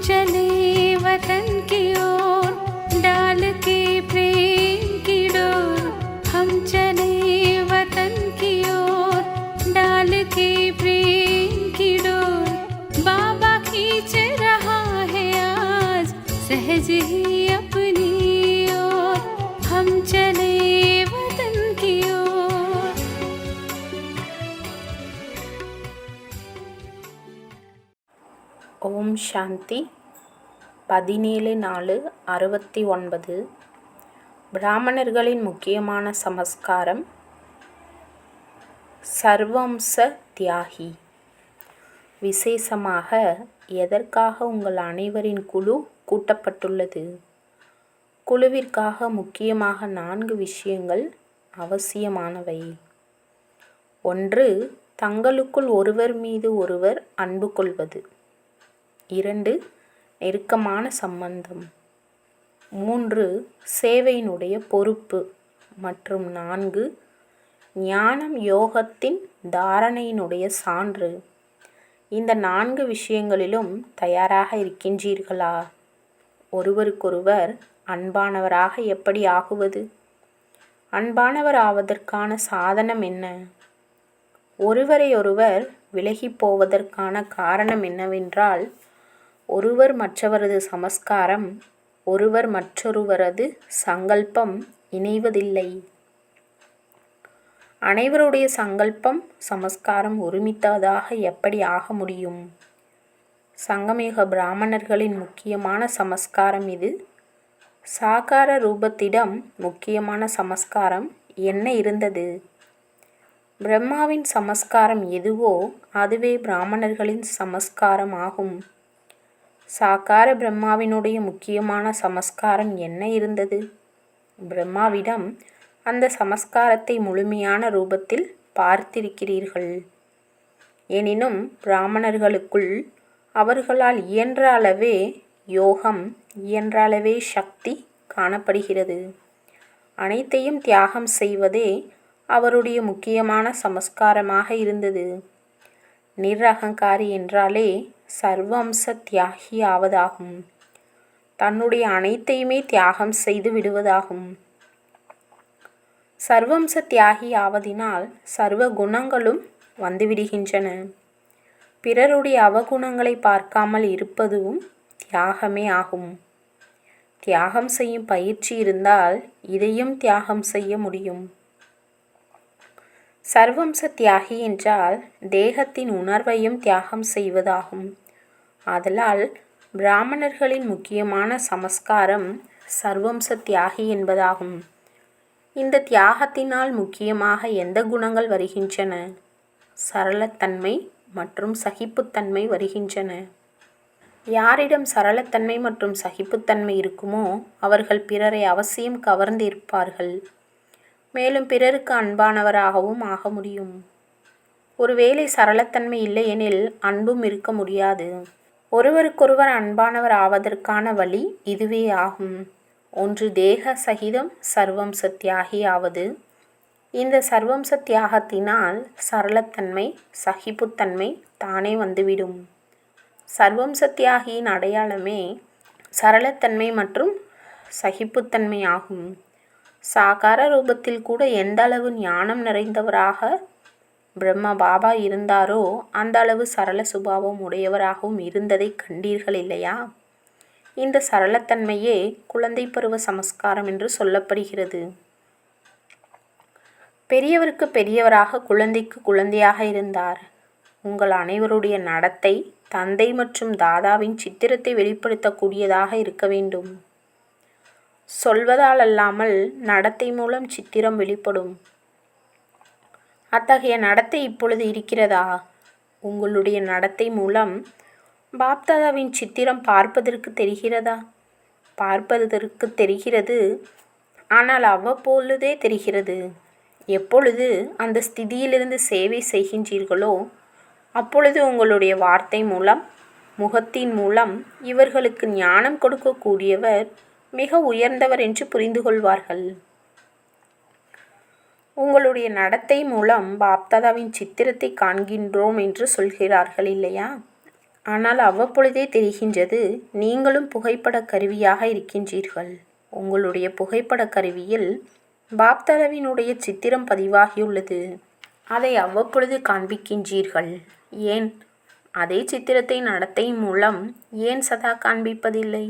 चले वतन की ओर डाल के प्रेम की डोर। हम चले वतन की ओर डाल के प्रेम की डोर। बाबा खींच रहा है आज सहज ही अपनी ओर। हम चले वतन की ओर। ஓம் சாந்தி. 17/4/69. பிராமணர்களின் முக்கியமான சமஸ்காரம் சர்வம்ச தியாகி. விசேஷமாக எதற்காக உங்கள் அனைவரின் குழு கூட்டப்பட்டுள்ளது? குழுவிற்காக முக்கியமாக 4 விஷயங்கள் அவசியமானவை. 1. தங்களுக்குள் ஒருவர் மீது ஒருவர் அன்பு கொள்வது. 2. நெருக்கமான சம்பந்தம். 3. சேவையினுடைய பொறுப்பு. மற்றும் 4. ஞானம் யோகத்தின் தாரணையினுடைய சான்று. இந்த 4 விஷயங்களிலும் தயாராக இருக்கின்றீர்களா? ஒருவருக்கொருவர் அன்பானவராக எப்படி ஆகுவது? அன்பானவர் ஆவதற்கான சாதனம் என்ன? ஒருவரையொருவர் விலகி போவதற்கான காரணம் என்னவென்றால், ஒருவர் மற்றவரது சமஸ்காரம், ஒருவர் மற்றொருவரது சங்கல்பம் இணைவதில்லை. அனைவருடைய சங்கல்பம் சமஸ்காரம் ஒருமித்ததாக எப்படி ஆக முடியும்? சங்கமயுக பிராமணர்களின் முக்கியமான சமஸ்காரம் இது. சாகார ரூபத்திடம் முக்கியமான சமஸ்காரம் என்ன இருந்தது? பிரம்மாவின் சமஸ்காரம் எதுவோ அதுவே பிராமணர்களின் சமஸ்காரம் ஆகும். சாகார பிரம்மாவினுடைய முக்கியமான சமஸ்காரம் என்ன இருந்தது? பிரம்மாவிடம் அந்த சமஸ்காரத்தை முழுமையான ரூபத்தில் பார்த்திருக்கிறீர்கள். எனினும் பிராமணர்களுக்குள் அவர்களால் இயன்ற அளவே யோகம், இயன்ற அளவே சக்தி காணப்படுகிறது. அனைத்தையும் தியாகம் செய்வதே அவருடைய முக்கியமான சமஸ்காரமாக இருந்தது. நிரகங்காரி என்றாலே சர்வம்ச தியாகி ஆவதாகும். தன்னுடைய அனைத்தையுமே தியாகம் செய்து விடுவதாகும். சர்வம்ச தியாகி ஆவதினால் சர்வ குணங்களும் வந்துவிடுகின்றன. பிறருடைய அவகுணங்களை பார்க்காமல் இருப்பதும் தியாகமே ஆகும். தியாகம் செய்யும் பயிற்சி இருந்தால் இதையும் தியாகம் செய்ய முடியும். சர்வம்ச தியாகி என்றால் தேகத்தின் உணர்வையும் தியாகம் செய்வதாகும். ஆதலால் பிராமணர்களின் முக்கியமான சமஸ்காரம் சர்வம்ச தியாகி என்பதாகும். இந்த தியாகத்தினால் முக்கியமாக எந்த குணங்கள் வருகின்றன? சரளத்தன்மை மற்றும் சகிப்புத்தன்மை வருகின்றன. யாரிடம் சரளத்தன்மை மற்றும் சகிப்புத்தன்மை இருக்குமோ அவர்கள் பிறரை அவசியம் கவர்ந்து இருப்பார்கள். மேலும் பிறருக்கு அன்பானவராகவும் ஆக முடியும். ஒருவேளை சரளத்தன்மை இல்லையெனில் அன்பும் இருக்க முடியாது. ஒருவருக்கொருவர் அன்பானவர் ஆவதற்கான வழி இதுவே ஆகும். ஒன்று தேக சகிதம் சர்வம்ச தியாகி ஆவது. இந்த சர்வம்ச தியாகத்தினால் சரளத்தன்மை, சகிப்புத்தன்மை தானே வந்துவிடும். சர்வம்ச தியாகியின் அடையாளமே சரளத்தன்மை மற்றும் சகிப்புத்தன்மை ஆகும். சாகார ரூபத்தில் கூட எந்த அளவு ஞானம் நிறைந்தவராக பிரம்ம பாபா இருந்தாரோ அந்த அளவு சரள சுபாவம் உடையவராகவும் இருந்ததை கண்டீர்கள் இல்லையா? இந்த சரளத்தன்மையே குழந்தை பருவ சமஸ்காரம் என்று சொல்லப்படுகிறது. பெரியவருக்கு பெரியவராக குழந்தைக்கு குழந்தையாக இருந்தார். உங்கள் அனைவருடைய நடத்தை தந்தை மற்றும் தாதாவின் சித்திரத்தை வெளிப்படுத்தக்கூடியதாக இருக்க வேண்டும். சொல்வதால் அல்லாமல் நடத்தை மூலம் சித்திரம் வெளிப்படும். அத்தகைய நடத்தை இப்பொழுது இருக்கிறதா? உங்களுடைய நடத்தை மூலம் பாப்தாதாவின் சித்திரம் பார்ப்பதற்கு தெரிகிறதா? பார்ப்பதற்கு தெரிகிறது. ஆனால் அவ்வப்பொழுதே தெரிகிறது. எப்பொழுது அந்த ஸ்திதியிலிருந்து சேவை செய்கின்றீர்களோ அப்பொழுது உங்களுடைய வார்த்தை மூலம், முகத்தின் மூலம் இவர்களுக்கு ஞானம் கொடுக்கக்கூடியவர் மிக உயர்ந்தவர் என்று புரிந்து கொள்வார்கள். உங்களுடைய நடத்தை மூலம் பாப்தாதாவின் சித்திரத்தை காண்கின்றோம் என்று சொல்கிறார்கள் இல்லையா? ஆனால் அவ்வப்பொழுதே தெரிகின்றது நீங்களும் புகைப்பட கருவியாக இருக்கின்றீர்கள். உங்களுடைய புகைப்பட கருவியில் பாப்தாதாவினுடைய சித்திரம் பதிவாகியுள்ளது. அதை அவ்வப்பொழுது காண்பிக்கின்றீர்கள். ஏன் அதே சித்திரத்தை நடத்தை மூலம் ஏன் சதா காண்பிப்பதில்லை?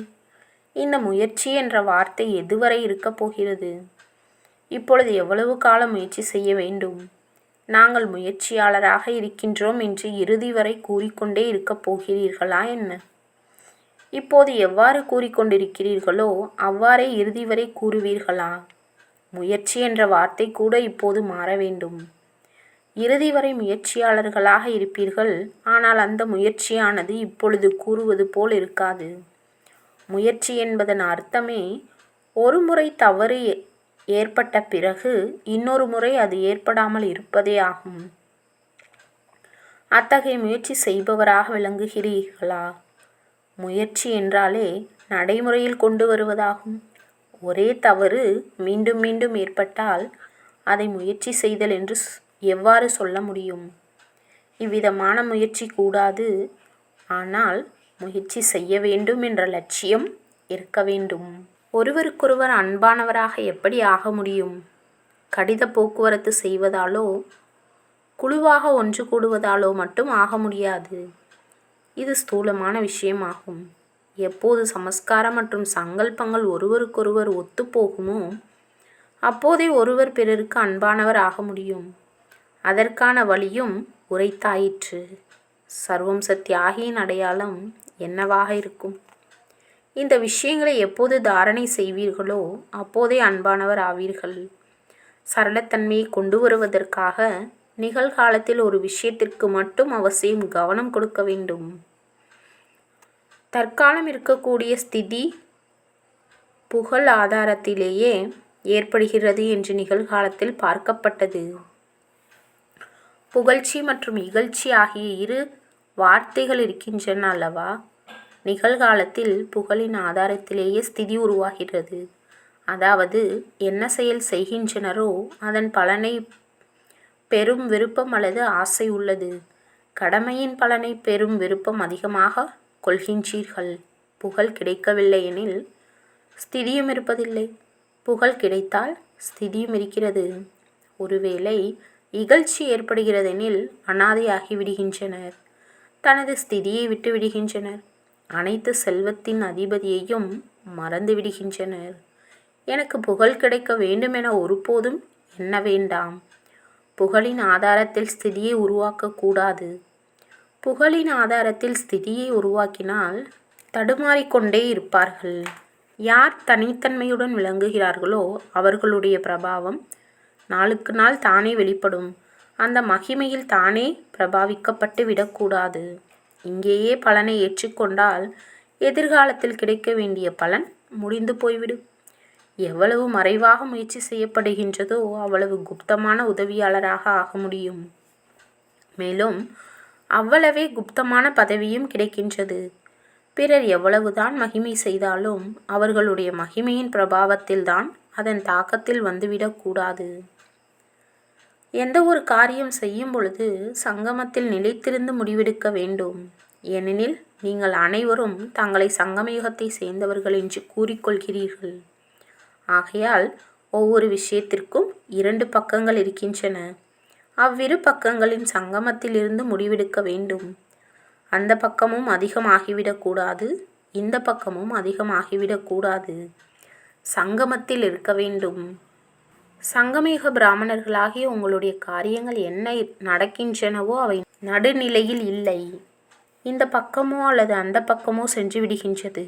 இந்த முயற்சி என்ற வார்த்தை எதுவரை இருக்கப் போகிறது? இப்பொழுது எவ்வளவு காலம் முயற்சி செய்ய வேண்டும்? நாங்கள் முயற்சியாளராக இருக்கின்றோம் என்று இறுதி வரை கூறிக்கொண்டே இருக்கப் போகிறீர்களா என்ன? இப்போது எவ்வாறு கூறிக்கொண்டிருக்கிறீர்களோ அவ்வாறே இறுதி வரை கூறுவீர்களா? முயற்சி என்ற வார்த்தை கூட இப்போது மாற வேண்டும். இறுதி வரை முயற்சியாளர்களாக இருப்பீர்கள். ஆனால் அந்த முயற்சியானது இப்பொழுது கூறுவது போல் இருக்காது. முயற்சி என்பதன் அர்த்தமே ஒரு முறை தவறு ஏற்பட்ட பிறகு இன்னொரு முறை அது ஏற்படாமல் இருப்பதே ஆகும். அத்தகைய முயற்சி செய்பவராக விளங்குகிறீர்களா? முயற்சி என்றாலே நடைமுறையில் கொண்டு வருவதாகும். ஒரே தவறு மீண்டும் மீண்டும் ஏற்பட்டால் அதை முயற்சி செய்தல் என்று எவ்வாறு சொல்ல முடியும்? இவ்விதமான முயற்சி கூடாது. ஆனால் முயற்சி செய்ய வேண்டும் என்ற லட்சியம் இருக்க வேண்டும். ஒருவருக்கொருவர் அன்பானவராக எப்படி ஆக முடியும்? கடித போக்குவரத்து செய்வதாலோ குழுவாக ஒன்று கூடுவதாலோ மட்டும் ஆக முடியாது. இது ஸ்தூலமான விஷயமாகும். எப்போது சமஸ்காரம் மற்றும் சங்கல்பங்கள் ஒருவருக்கொருவர் ஒத்துப்போகுமோ அப்போதே ஒருவர் பிறருக்கு அன்பானவர் ஆக முடியும். அதற்கான வழியும் உரைத்தாயிற்று. சர்வம்ச தியாகியின் அடையாளம் என்னவாக இருக்கும்? இந்த விஷயங்களை எப்போது தாரணை செய்வீர்களோ அப்போதே அன்பானவர் ஆவீர்கள். சரளத்தன்மையை கொண்டு வருவதற்காக நிகழ்காலத்தில் ஒரு விஷயத்திற்கு மட்டும் அவசியம் கவனம் கொடுக்க வேண்டும். தற்காலம் இருக்கக்கூடிய ஸ்திதி புகழ் ஆதாரத்திலேயே ஏற்படுகிறது என்று நிகழ்காலத்தில் பார்க்கப்பட்டது. புகழ்ச்சி மற்றும் இகழ்ச்சி ஆகிய இரு வார்த்தைகள் இருக்கின்றன அல்லவா? நிகழ்காலத்தில் புகழின் ஆதாரத்திலேயே ஸ்திதி உருவாகிறது. அதாவது என்ன செயல் செய்கின்றனரோ அதன் பலனை பெரும் விருப்பம் அல்லது ஆசை உள்ளது. கடமையின் பலனை பெரும் விருப்பம் அதிகமாக கொள்கின்றீர்கள். புகழ் கிடைக்கவில்லை எனில் ஸ்திதியும் இருப்பதில்லை. புகழ் கிடைத்தால் ஸ்திதியும் இருக்கிறது. ஒருவேளை இகழ்ச்சி ஏற்படுகிறதெனில் அனாதையாகி விடுகின்றனர். தனது ஸ்திதியை விட்டு விடுகின்றனர். அனைத்து செல்வத்தின் அதிபதியையும் மறந்து விடுகின்றனர். எனக்கு புகழ் கிடைக்க வேண்டுமென ஒருபோதும் எண்ண வேண்டாம். புகழின் ஆதாரத்தில் ஸ்திதியை உருவாக்கக்கூடாது. புகழின் ஆதாரத்தில் ஸ்திதியை உருவாக்கினால் தடுமாறிக்கொண்டே இருப்பார்கள். யார் தனித்தன்மையுடன் விளங்குகிறார்களோ அவர்களுடைய பிரபாவம் நாளுக்கு நாள் தானே வெளிப்படும். அந்த மகிமையில் தானே பிரபாவிக்கப்பட்டு விடக்கூடாது. இங்கேயே பலனை ஏற்றுக்கொண்டால் எதிர்காலத்தில் கிடைக்க வேண்டிய பலன் முடிந்து போய்விடும். எவ்வளவு மறைவாக முயற்சி செய்யப்படுகின்றதோ அவ்வளவு குப்தமான உதவியாளராக ஆக முடியும். மேலும் அவ்வளவே குப்தமான பதவியும் கிடைக்கின்றது. பிறர் எவ்வளவுதான் மகிமை செய்தாலும் அவர்களுடைய மகிமையின் பிரபாவத்தில்தான் அதன் தாக்கத்தில் வந்துவிடக்கூடாது. எந்த ஒரு காரியம் செய்யும் பொழுது சங்கமத்தில் நிலைத்திருந்து முடிவெடுக்க வேண்டும். ஏனெனில் நீங்கள் அனைவரும் தங்களை சங்கமயுகத்தை சேர்ந்தவர்கள் என்று கூறிக்கொள்கிறீர்கள். ஆகையால் ஒவ்வொரு விஷயத்திற்கும் 2 பக்கங்கள் இருக்கின்றன. அவ்விரு பக்கங்களின் சங்கமத்தில் இருந்து முடிவெடுக்க வேண்டும். அந்த பக்கமும் அதிகமாகிவிடக்கூடாது, இந்த பக்கமும் அதிகமாகிவிடக்கூடாது. சங்கமத்தில் இருக்க வேண்டும். சங்கமயுக பிராமணர்களாகிய உங்களுடைய காரியங்கள் என்ன நடக்கின்றனவோ அவை நடுநிலையில் இல்லை. இந்த பக்கமோ அல்லது அந்த பக்கமோ சென்று விடுகின்றது.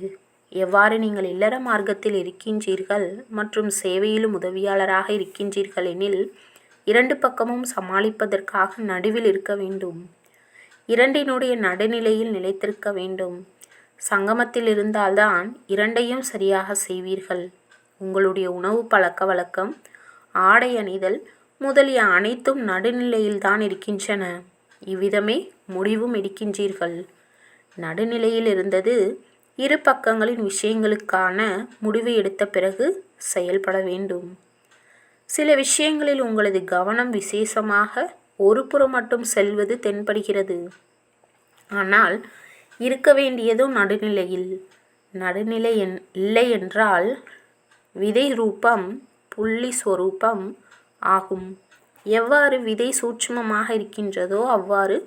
எவ்வாறு நீங்கள் இல்லற மார்க்கத்தில் இருக்கின்றீர்கள் மற்றும் சேவையிலும் உதவியாளராக இருக்கின்றீர்கள் எனில் 2 பக்கமும் சமாளிப்பதற்காக நடுவில் இருக்க வேண்டும். இரண்டினுடைய நடுநிலையில் நிலைத்திருக்க வேண்டும். சங்கமத்தில் இருந்தால்தான் இரண்டையும் சரியாக செய்வீர்கள். உங்களுடைய உணவு பழக்க வழக்கம், ஆடை அணிதல் முதலிய அனைத்தும் நடுநிலையில்தான் இருக்கின்றன. இவ்விதமே முடிவும் எடுக்கின்றீர்கள். நடுநிலையில் இருந்தது இரு பக்கங்களின் விஷயங்களுக்கான முடிவு எடுத்த பிறகு செயல்பட வேண்டும். சில விஷயங்களில் உங்களது கவனம் விசேஷமாக ஒரு புறம் மட்டும் செல்வது தென்படுகிறது. ஆனால் இருக்க வேண்டியதும் நடுநிலையில். நடுநிலை இல்லை என்றால் விதை ரூபம் புள்ளி ஸ்வரூபம் ஆகும். எவ்வாறு விதை சூட்சுமமாக இருக்கின்றதோ அவ்வாறு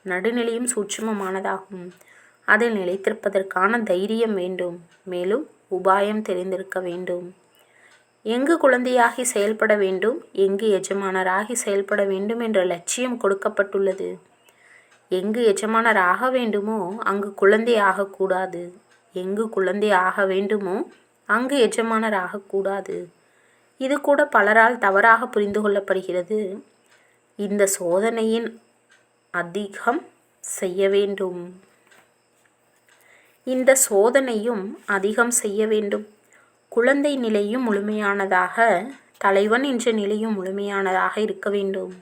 நடுநிலையும் சூட்சுமமானதாகும். அதில் நிலைத்திருப்பதற்கான தைரியம் வேண்டும். மேலும் உபாயம் தெரிந்திருக்க வேண்டும். எங்கு குழந்தையாகி செயல்பட வேண்டும், எங்கு எஜமானராகி செயல்பட வேண்டும் என்ற லட்சியம் கொடுக்கப்பட்டுள்ளது. எங்கு எஜமானர் ஆக வேண்டுமோ அங்கு குழந்தை ஆகக்கூடாது. எங்கு குழந்தை ஆக வேண்டுமோ அங்கு எஜமானர் ஆகக்கூடாது. இது கூட பலரால் தவறாக புரிந்து கொள்ளப்படுகிறது. இந்த சோதனையின் அதிகம் செய்ய வேண்டும். இந்த சோதனையும் அதிகம் செய்ய வேண்டும். குழந்தை நிலையும் முழுமையானதாக, தலைவன் என்ற நிலையும் முழுமையானதாக இருக்க வேண்டும்.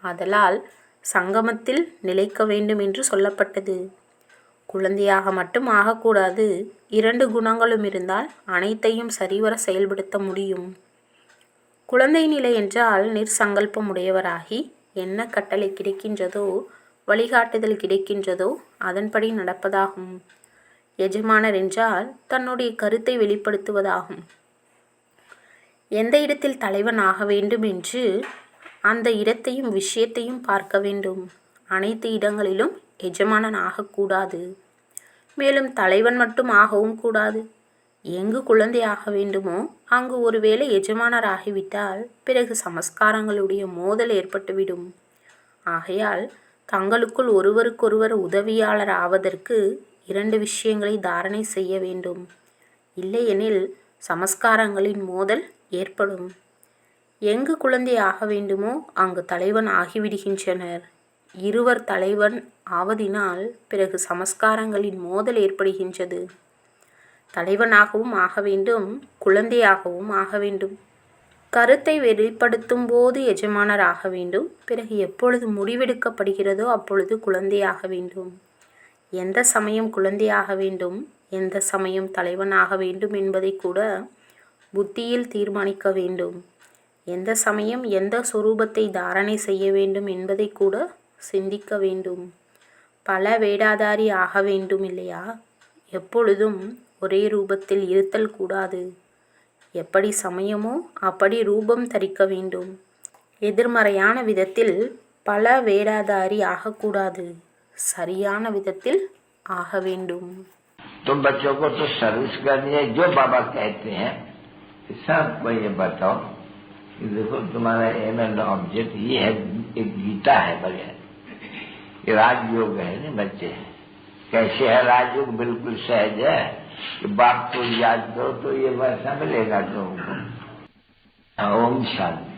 ஆதலால் சங்கமத்தில் நிலைக்க வேண்டும் என்று சொல்லப்பட்டது. குழந்தையாக மட்டும் ஆகக்கூடாது. 2 குணங்களும் இருந்தால் அனைத்தையும் சரிவர செயல்படுத்த முடியும். குழந்தை நிலை என்றால் நிர்சங்கல்பம் உடையவராகி என்ன கட்டளை கிடைக்கின்றதோ, வழிகாட்டுதல் கிடைக்கின்றதோ அதன்படி நடப்பதாகும். எஜமானர் என்றால் தன்னுடைய கருத்தை வெளிப்படுத்துவதாகும். எந்த இடத்தில் தலைவன் ஆக வேண்டும் என்று அந்த இடத்தையும் விஷயத்தையும் பார்க்க வேண்டும். அனைத்து இடங்களிலும் எஜமானன் ஆகக்கூடாது. மேலும் தலைவன் மட்டும் ஆகவும் கூடாது. எங்கு குழந்தை ஆக வேண்டுமோ அங்கு ஒருவேளை எஜமானர் ஆகிவிட்டால் பிறகு சமஸ்காரங்களுடைய மோதல் ஏற்பட்டுவிடும். ஆகையால் தங்களுக்குள் ஒருவருக்கொருவர் உதவியாளர் ஆவதற்கு 2 விஷயங்களை தாரணை செய்ய வேண்டும். இல்லையெனில் சமஸ்காரங்களின் மோதல் ஏற்படும். எங்கு குழந்தை ஆக வேண்டுமோ அங்கு தலைவன் ஆகிவிடுகின்றனர். இருவர் தலைவன் ஆவதினால் பிறகு சமஸ்காரங்களின் மோதல் ஏற்படுகின்றது. தலைவனாகவும் ஆக வேண்டும், குழந்தையாகவும் ஆக வேண்டும். கருத்தை வெளிப்படுத்தும் போது எஜமானர் ஆக வேண்டும். பிறகு எப்பொழுது முடிவெடுக்கப்படுகிறதோ அப்பொழுது குழந்தையாக வேண்டும். எந்த சமயம் குழந்தையாக வேண்டும், எந்த சமயம் தலைவனாக வேண்டும் என்பதை கூட புத்தியில் தீர்மானிக்க வேண்டும். எந்த சமயம் எந்த சொரூபத்தை தாரணை செய்ய வேண்டும் என்பதை கூட சிந்திக்க வேண்டும். பல வேடாதாரி ஆக வேண்டும் இல்லையா? எப்பொழுதும் ஒரே ரூபத்தில் இருத்தல் கூடாது. எப்படி சமயமோ அப்படி ரூபம் தரிக்க வேண்டும். எதிர்மறையான விதத்தில் பல வேடாதாரி ஆகக்கூடாது. சரியான விதத்தில் ஆக வேண்டும். तो बच्चों को तो सर्विस करनी है. जो बाबा कहते हैं सबको ये बताओ कि देखो तुम्हारा एम एंड ऑब्जेक्ट ये है. एक गीता है बढ़िया. ये राजयोग है ना बच्चे. कैसे है राजयोग? बिल्कुल सहज है कि बाप को याद करो तो ये वैसा मिलेगा तुमको. ओम शांति.